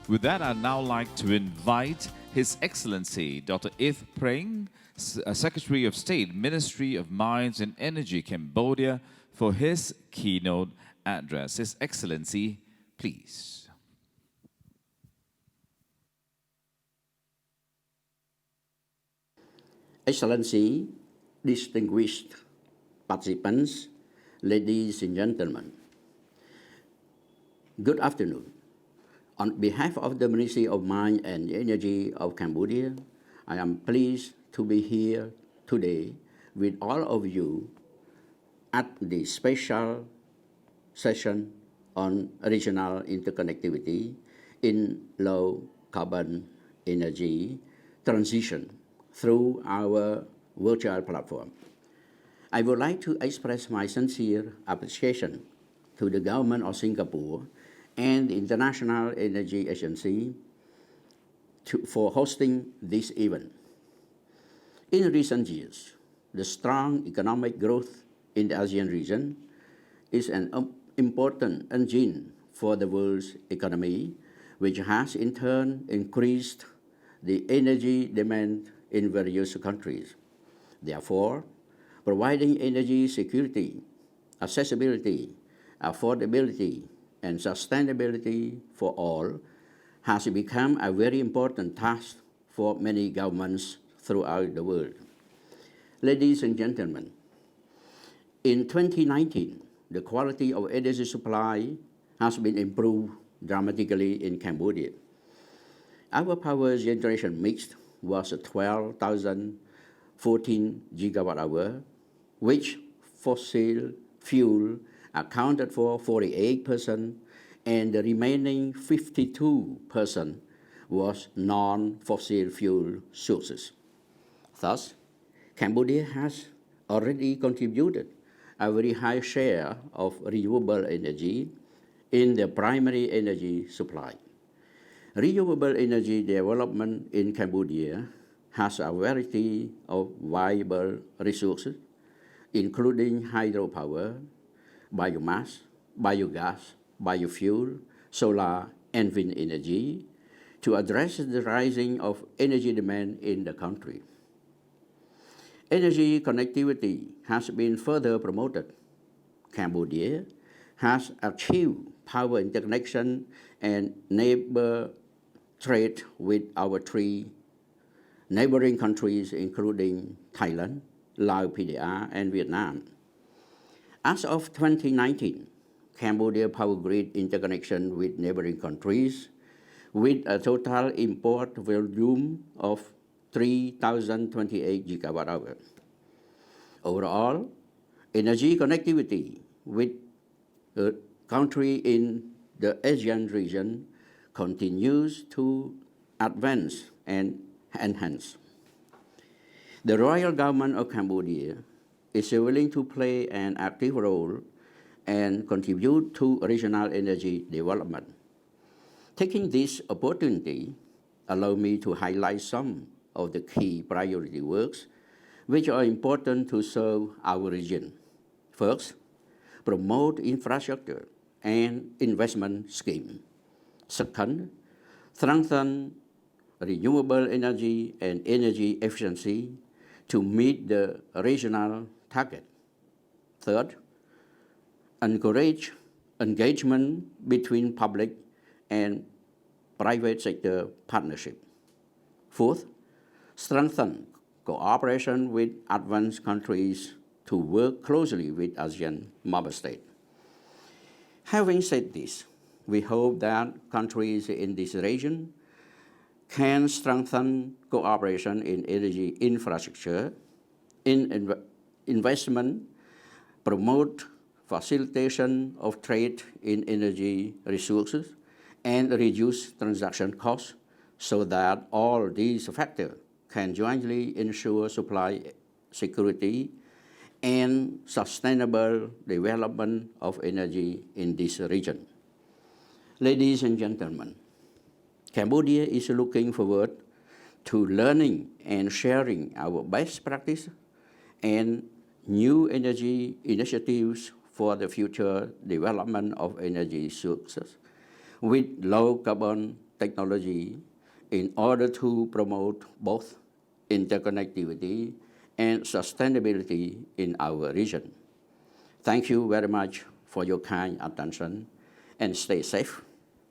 With that, I'd now like to invite His Excellency Dr. Ith Preng, Secretary of State, Ministry of Mines and Energy, Cambodia, for his keynote address. His Excellency, please. Excellency, distinguished participants, ladies and gentlemen, good afternoon. On behalf of the Ministry of Mines and Energy of Cambodia, I am pleased to be here today with all of you at the special session on regional interconnectivity in low carbon energy transition through our virtual platform. I would like to express my sincere appreciation to the government of Singapore and the International Energy Agency for hosting this event. In recent years, the strong economic growth in the ASEAN region is an important engine for the world's economy, which has in turn increased the energy demand in various countries. Therefore, providing energy security, accessibility, affordability, and sustainability for all has become a very important task for many governments throughout the world. Ladies and gentlemen, in 2019, the quality of energy supply has been improved dramatically in Cambodia. Our power generation mix was 12,014 gigawatt-hour, which fossil fuel accounted for 48%, and the remaining 52% was non-fossil fuel sources. Thus, Cambodia has already contributed a very high share of renewable energy in the primary energy supply. Renewable energy development in Cambodia has a variety of viable resources, including hydropower, biomass, biogas, biofuel, solar, and wind energy, to address the rising of energy demand in the country. Energy connectivity has been further promoted. Cambodia has achieved power interconnection and neighbor trade with our three neighboring countries, including Thailand, Laos PDR, and Vietnam. As of 2019, Cambodia power grid interconnection with neighboring countries with a total import volume of 3,028 gigawatt-hour. Overall, energy connectivity with a country in the ASEAN region continues to advance and enhance. The Royal Government of Cambodia is willing to play an active role and contribute to regional energy development. Taking this opportunity, allow me to highlight some of the key priority works which are important to serve our region. First, promote infrastructure and investment scheme. Second, strengthen renewable energy and energy efficiency to meet the regional target. Third, encourage engagement between public and private sector partnership. Fourth, strengthen cooperation with advanced countries to work closely with ASEAN member states. Having said this, we hope that countries in this region can strengthen cooperation in energy infrastructure, in investment, promote facilitation of trade in energy resources, and reduce transaction costs so that all these factors can jointly ensure supply security and sustainable development of energy in this region. Ladies and gentlemen, Cambodia is looking forward to learning and sharing our best practice and new energy initiatives for the future development of energy sources with low carbon technology in order to promote both interconnectivity and sustainability in our region. Thank you very much for your kind attention and stay safe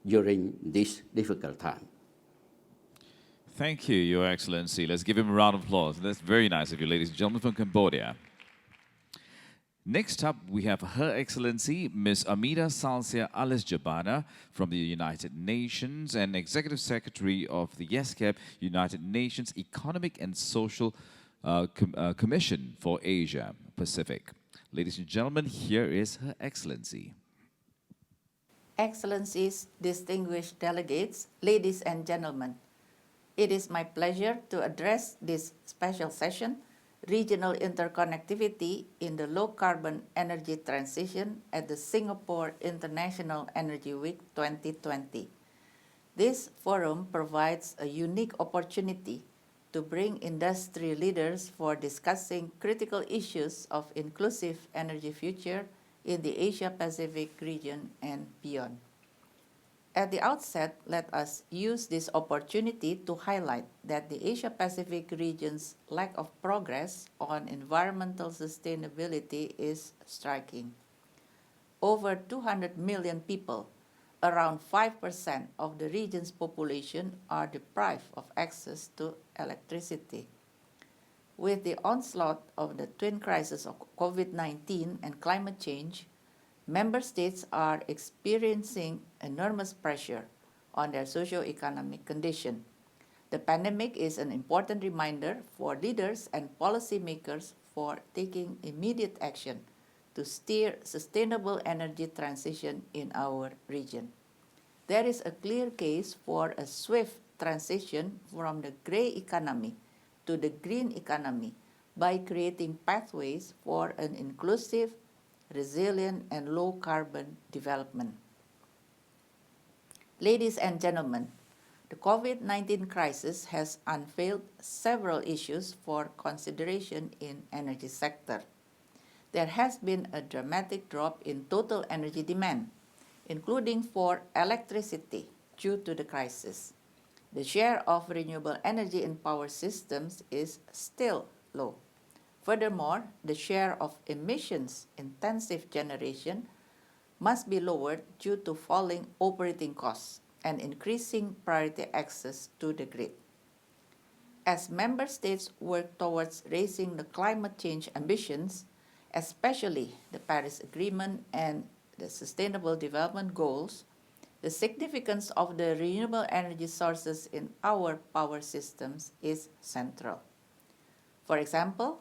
during this difficult time. Thank you, Your Excellency. Let's give him a round of applause. That's very nice of you, ladies and gentlemen from Cambodia. Next up, we have Her Excellency, Ms. Amida Salsia Alisjabana from the United Nations and Executive Secretary of the YESCAP, United Nations Economic and Social Commission for Asia Pacific. Ladies and gentlemen, here is Her Excellency. Excellencies, distinguished delegates, ladies and gentlemen, it is my pleasure to address this special session, Regional Interconnectivity in the Low-Carbon Energy Transition at the Singapore International Energy Week 2020. This forum provides a unique opportunity to bring industry leaders for discussing critical issues of inclusive energy future in the Asia-Pacific region and beyond. At the outset, let us use this opportunity to highlight that the Asia-Pacific region's lack of progress on environmental sustainability is striking. Over 200 million people, around 5% of the region's population, are deprived of access to electricity. With the onslaught of the twin crises of COVID-19 and climate change, member states are experiencing enormous pressure on their socio-economic condition. The pandemic is an important reminder for leaders and policymakers for taking immediate action to steer sustainable energy transition in our region. There is a clear case for a swift transition from the gray economy to the green economy by creating pathways for an inclusive, resilient, and low-carbon development. Ladies and gentlemen, the COVID-19 crisis has unveiled several issues for consideration in energy sector. There has been a dramatic drop in total energy demand, including for electricity due to the crisis. The share of renewable energy in power systems is still low. Furthermore, the share of emissions-intensive generation must be lowered due to falling operating costs and increasing priority access to the grid. As member states work towards raising the climate change ambitions, especially the Paris Agreement and the Sustainable Development Goals, the significance of the renewable energy sources in our power systems is central. For example,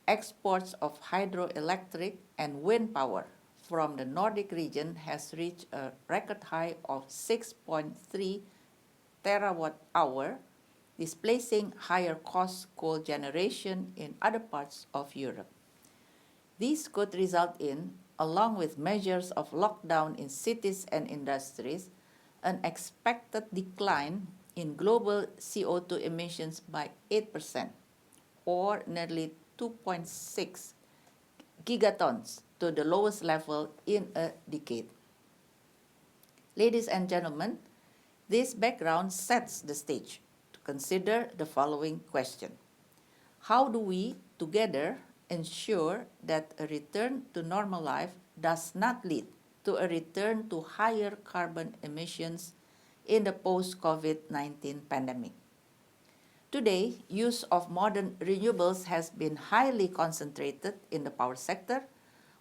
exports of hydroelectric and wind power from the Nordic region has reached a record high of 6.3 terawatt-hour, displacing higher cost coal generation in other parts of Europe. This could result in, along with measures of lockdown in cities and industries, an expected decline in global CO2 emissions by 8%, or nearly 2.6 gigatons to the lowest level in a decade. Ladies and gentlemen, this background sets the stage to consider the following question. How do we, together, ensure that a return to normal life does not lead to a return to higher carbon emissions in the post-COVID-19 pandemic? Today, use of modern renewables has been highly concentrated in the power sector,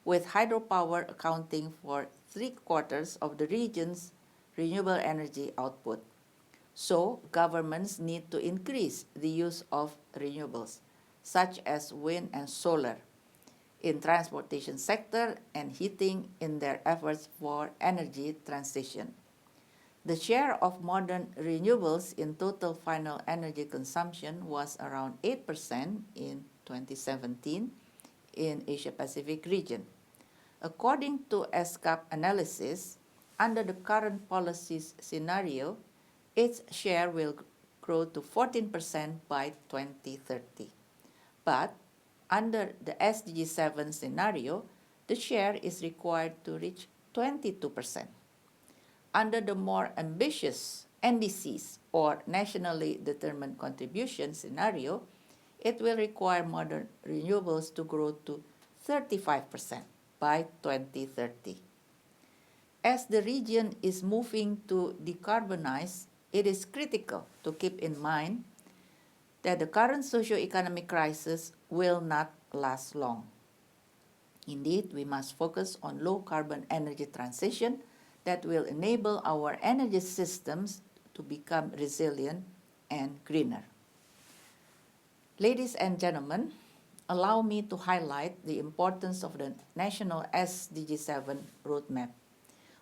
with hydropower accounting for 3/4 of the region's renewable energy output. So, governments need to increase the use of renewables, such as wind and solar, in transportation sector and heating in their efforts for energy transition. The share of modern renewables in total final energy consumption was around 8% in 2017 in Asia-Pacific region. According to SCAP analysis, under the current policies scenario, its share will grow to 14% by 2030. But under the SDG 7 scenario, the share is required to reach 22%. Under the more ambitious NDCs, or Nationally Determined Contribution scenario, it will require modern renewables to grow to 35% by 2030. As the region is moving to decarbonize, it is critical to keep in mind that the current socio-economic crisis will not last long. Indeed, we must focus on low-carbon energy transition that will enable our energy systems to become resilient and greener. Ladies and gentlemen, allow me to highlight the importance of the National SDG 7 roadmap.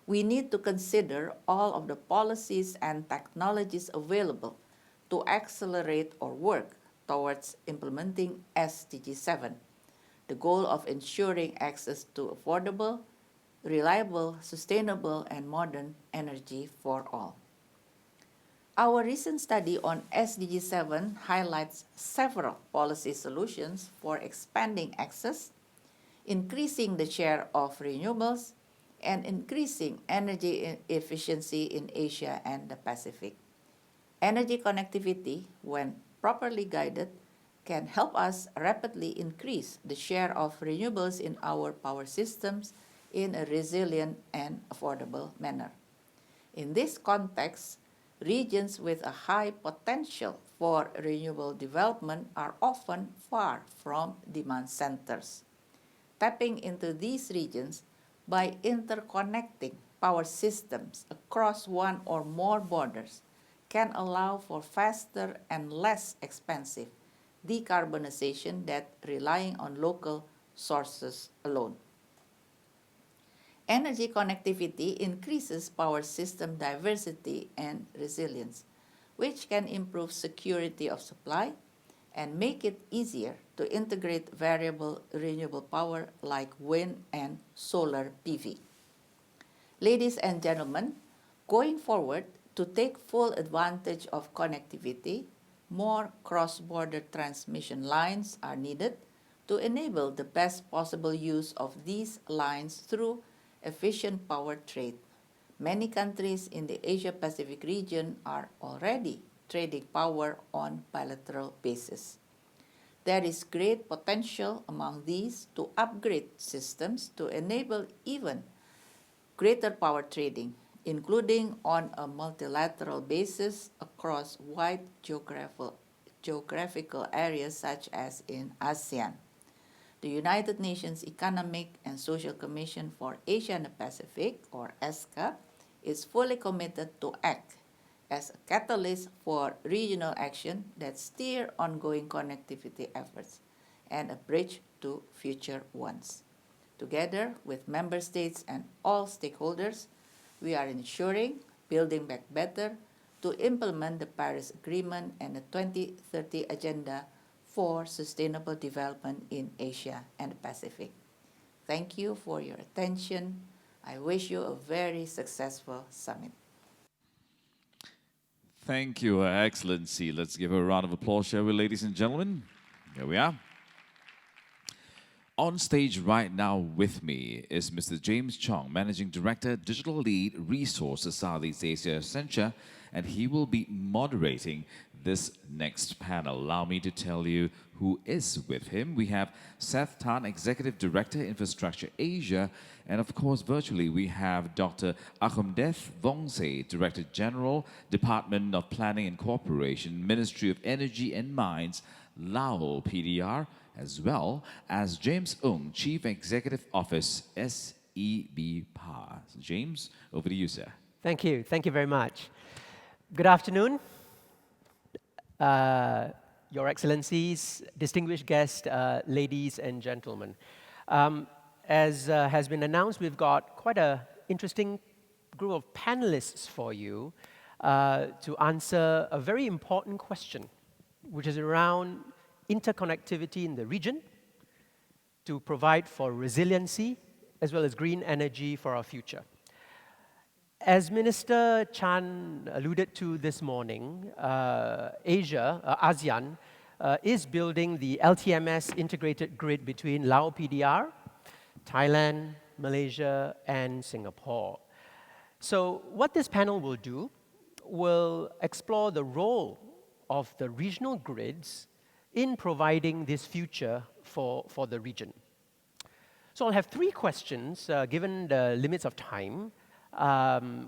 We need to consider all of the policies and technologies available to accelerate our work towards implementing SDG 7, the goal of ensuring access to affordable, reliable, sustainable, and modern energy for all. Our recent study on SDG 7 highlights several policy solutions for expanding access, increasing the share of renewables, and increasing energy efficiency in Asia and the Pacific. Energy connectivity, when properly guided, can help us rapidly increase the share of renewables in our power systems in a resilient and affordable manner. In this context, regions with a high potential for renewable development are often far from demand centers. Tapping into these regions by interconnecting power systems across one or more borders can allow for faster and less expensive decarbonization than relying on local sources alone. Energy connectivity increases power system diversity and resilience, which can improve security of supply and make it easier to integrate variable renewable power like wind and solar PV. Ladies and gentlemen, going forward, to take full advantage of connectivity, more cross-border transmission lines are needed to enable the best possible use of these lines through efficient power trade. Many countries in the Asia-Pacific region are already trading power on bilateral basis. There is great potential among these to upgrade systems to enable even greater power trading, including on a multilateral basis across wide geographical areas such as in ASEAN. The United Nations Economic and Social Commission for Asia and the Pacific, or ESCA, is fully committed to act as a catalyst for regional action that steer ongoing connectivity efforts and a bridge to future ones. Together with member states and all stakeholders, we are ensuring Building Back Better to implement the Paris Agreement and the 2030 Agenda for Sustainable Development in Asia and the Pacific. Thank you for your attention. I wish you a very successful summit. Thank you, Her Excellency. Let's give her a round of applause, shall we, ladies and gentlemen? Here we are. On stage right now with me is Mr. James Chong, Managing Director, Digital Lead, Resources Southeast Asia, Accenture, and he will be moderating this next panel. Allow me to tell you who is with him. We have Seth Tan, Executive Director, Infrastructure Asia, and of course, virtually, we have Dr. Achumdeth Vongse, Director General, Department of Planning and Cooperation, Ministry of Energy and Mines, Lao PDR, as well as James Ung, Chief Executive Office, SEB PAR. So James, over to you, sir. Thank you. Thank you very much. Good afternoon, Your Excellencies, distinguished guests, ladies and gentlemen. As has been announced, we've got quite an interesting group of panelists for you to answer a very important question, which is around interconnectivity in the region to provide for resiliency as well as green energy for our future. As Minister Chan alluded to this morning, ASEAN is building the LTMS integrated grid between Lao PDR, Thailand, Malaysia, and Singapore. So what this panel will do, will explore the role of the regional grids in providing this future for the region. So I'll have three questions, given the limits of time.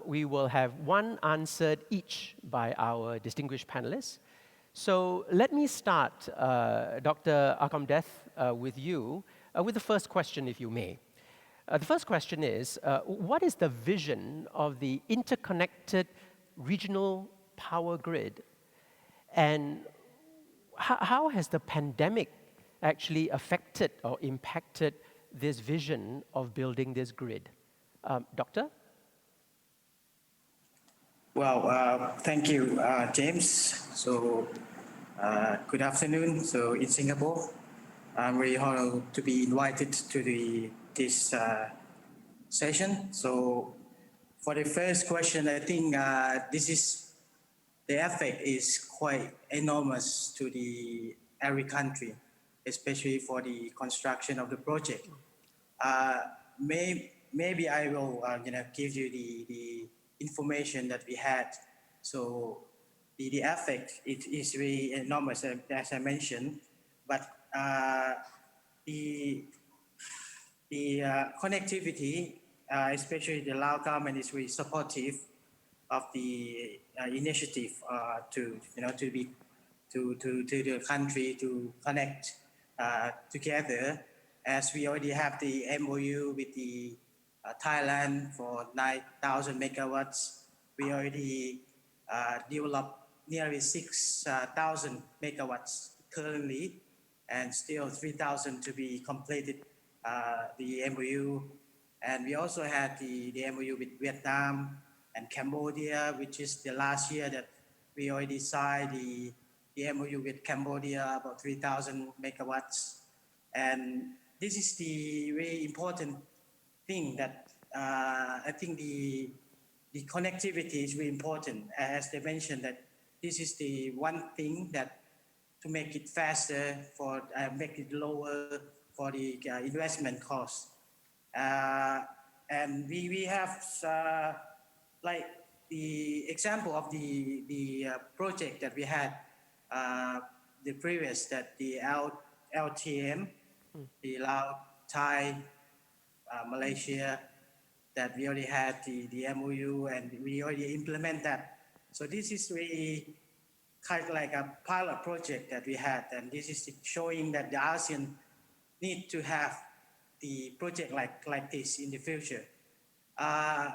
We will have one answered each by our distinguished panelists. So let me start, Dr. Akamdeth, with you, with the first question, if you may. The first question is, what is the vision of the interconnected regional power grid? And how has the pandemic actually affected or impacted this vision of building this grid? Doctor? Well, thank you, James. So, good afternoon. So, in Singapore, I'm very honored to be invited to this session. So, for the first question, I think the effect is quite enormous to every country, especially for the construction of the project. Maybe I will give you the information that we had. So the effect it is really enormous, as I mentioned. But the connectivity, especially the Lao government, is really supportive of the initiative to the country to connect together, as we already have the MOU with the Thailand for 9,000 megawatts. We already developed nearly 6,000 megawatts currently, and still 3,000 to be completed, the MOU. And we also had the MOU with Vietnam and Cambodia, which is the last year that we already signed the MOU with Cambodia, about 3,000 megawatts. And this is the very important thing that I think the connectivity is very important. As they mentioned, that this is the one thing that to make it faster, for make it lower for the investment cost. And we have like the example of the project that we had, the previous, that the LTM, the Lao, Thai, Malaysia, that we already had the MOU and we already implement that. So this is really kind of like a pilot project that we had, and this is showing that the ASEAN need to have the project like this in the future.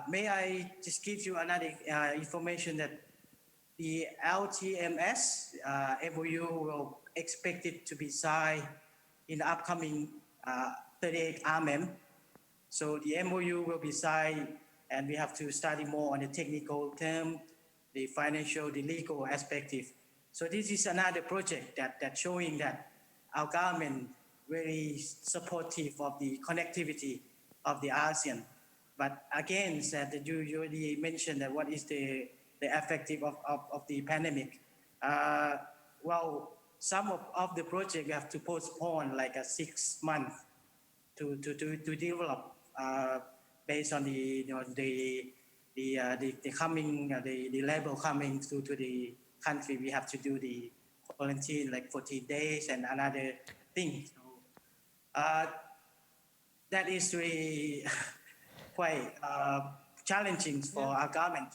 May I just give you another information that the LTMS MOU will expected to be signed in the upcoming 38 RMM. So the MOU will be signed, and we have to study more on the technical term, the financial, the legal perspective. So this is another project that showing that our government very supportive of the connectivity of the ASEAN. But again, that you already mentioned that what is the effective of the pandemic. Well, some of the project we have to postpone like 6 months to develop based on the coming the label coming to the country. We have to do the quarantine like 14 days and another thing. So, that is really quite challenging for our government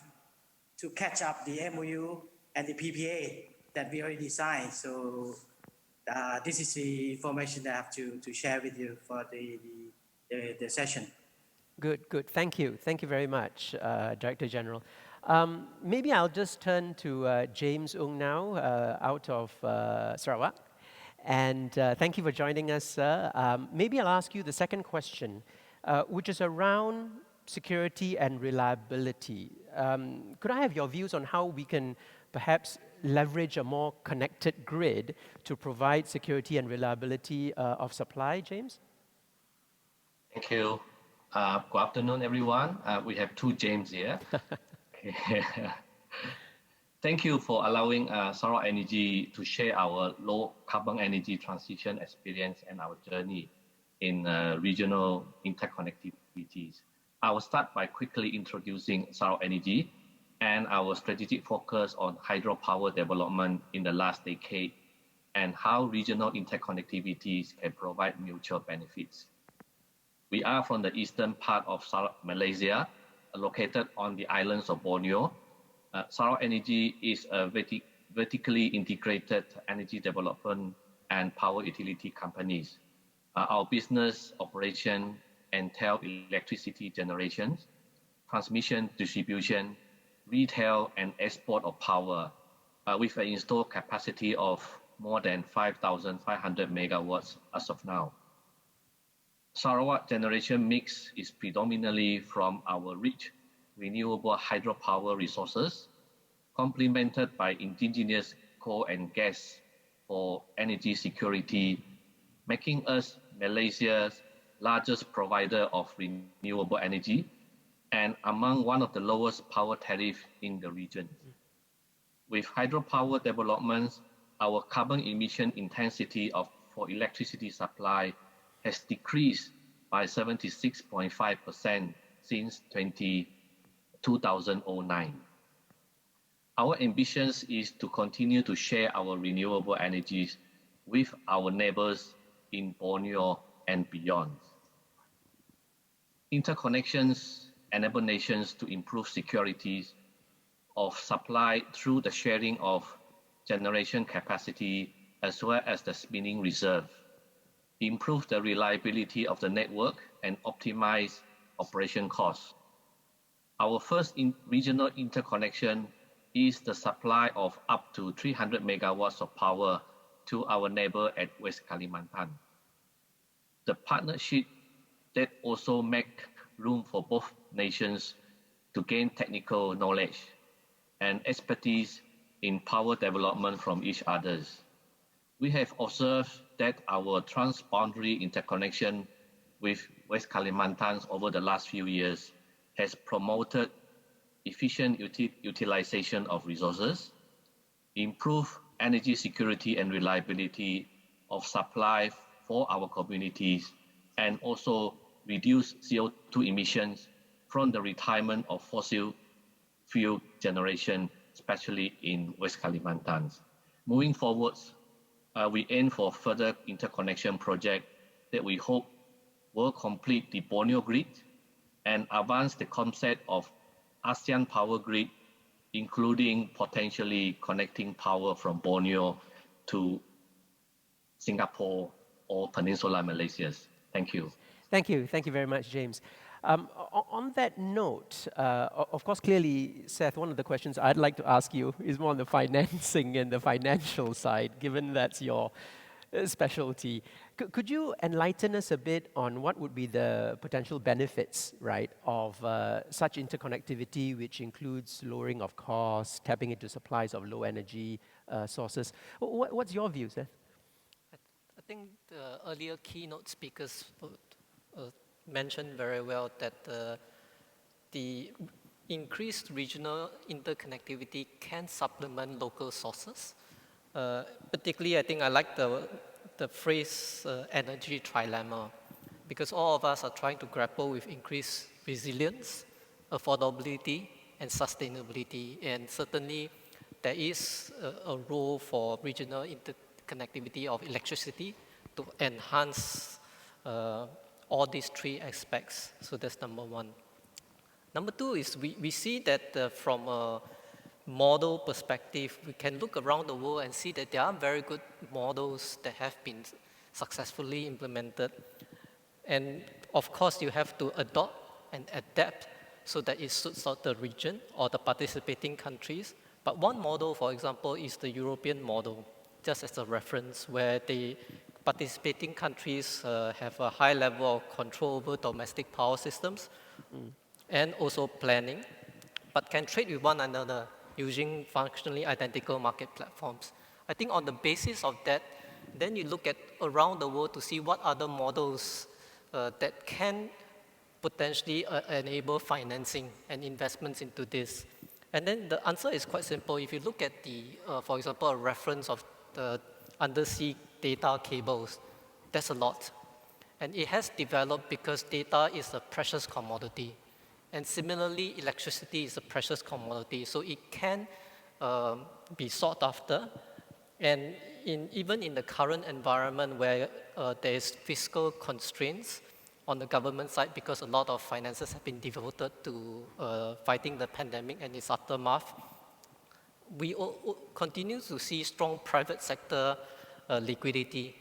to catch up the MOU and the PPA that we already signed. So this is the information that I have to share with you for the session. Good, good. Thank you. Thank you very much, Director General. Maybe I'll just turn to James Ung now, out of Sarawak. And thank you for joining us, sir. Maybe I'll ask you the second question, which is around security and reliability. Could I have your views on how we can perhaps leverage a more connected grid to provide security and reliability of supply, James? Thank you. Good afternoon, everyone. We have two James here. Thank you for allowing Sarawak Energy to share our low carbon energy transition experience and our journey in regional interconnectivities. I will start by quickly introducing Sarawak Energy. and our strategic focus on hydropower development in the last decade, and how regional interconnectivities can provide mutual benefits. We are from the eastern part of Malaysia, located on the islands of Borneo. Sarawak Energy is a vertically integrated energy development and power utility companies. Our business operation entail electricity generation, transmission, distribution, retail, and export of power, with an installed capacity of more than 5,500 megawatts as of now. Sarawak generation mix is predominantly from our rich renewable hydropower resources, complemented by indigenous coal and gas for energy security, making us Malaysia's largest provider of renewable energy and among one of the lowest power tariff in the region. With hydropower developments, our carbon emission intensity for electricity supply has decreased by 76.5% since 2009. Our ambitions is to continue to share our renewable energies with our neighbors in Borneo and beyond. Interconnections enable nations to improve security of supply through the sharing of generation capacity as well as the spinning reserve, improve the reliability of the network, and optimize operation costs. Our first regional interconnection is the supply of up to 300 megawatts of power to our neighbor at West Kalimantan. The partnership that also make room for both nations to gain technical knowledge and expertise in power development from each others. We have observed that our transboundary interconnection with West Kalimantan over the last few years has promoted efficient utilization of resources, improved energy security and reliability of supply for our communities, and also reduce CO2 emissions from the retirement of fossil fuel generation, especially in West Kalimantan. Moving forwards, we aim for further interconnection project that we hope will complete the Borneo grid and advance the concept of ASEAN power grid, including potentially connecting power from Borneo to Singapore or Peninsular Malaysia. Thank you. Thank you. Thank you very much, James. On that note, of course, clearly, Seth, one of the questions I'd like to ask you is more on the financing and the financial side, given that's your specialty. Could you enlighten us a bit on what would be the potential benefits, right, of such interconnectivity, which includes lowering of costs, tapping into supplies of low energy sources? What's your view, Seth? I think the earlier keynote speakers mentioned very well that the increased regional interconnectivity can supplement local sources. Particularly, I think I like the phrase energy trilemma, because all of us are trying to grapple with increased resilience, affordability, and sustainability. And certainly, there is a role for regional interconnectivity of electricity to enhance all these three aspects. So that's number one. Number two is we see that from a model perspective, we can look around the world and see that there are very good models that have been successfully implemented. And of course, you have to adopt and adapt so that it suits out the region or the participating countries. But one model, for example, is the European model, just as a reference, where the participating countries have a high level of control over domestic power systems and also planning, but can trade with one another using functionally identical market platforms. I think on the basis of that, then you look at around the world to see what other models that can potentially enable financing and investments into this. And then the answer is quite simple. If you look at the, for example, a reference of the undersea data cables, that's a lot. And it has developed because data is a precious commodity. And similarly, electricity is a precious commodity, so it can be sought after. And even in the current environment where there is fiscal constraints on the government side because a lot of finances have been devoted to fighting the pandemic and its aftermath, we continue to see strong private sector liquidity.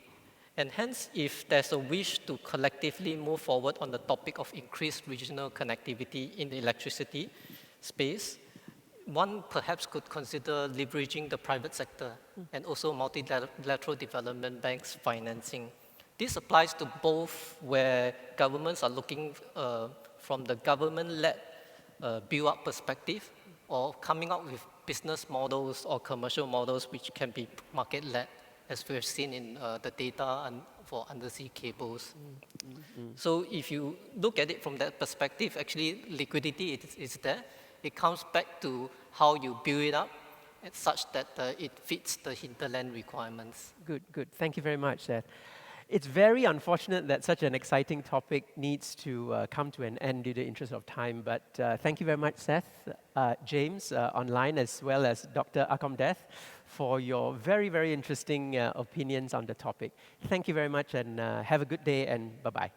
And hence, if there's a wish to collectively move forward on the topic of increased regional connectivity in the electricity space, one perhaps could consider leveraging the private sector and also multilateral development banks financing. This applies to both where governments are looking from the government-led build-up perspective or coming up with business models or commercial models which can be market-led, as we've seen in the data for undersea cables. So if you look at it from that perspective, actually liquidity is there. It comes back to how you build it up such that it fits the hinterland requirements. Good, good. Thank you very much, Seth. It's very unfortunate that such an exciting topic needs to come to an end due to the interest of time, but thank you very much, Seth, James, online, as well as Dr. Akomdeth, for your very, very interesting opinions on the topic. Thank you very much, and have a good day, and bye-bye.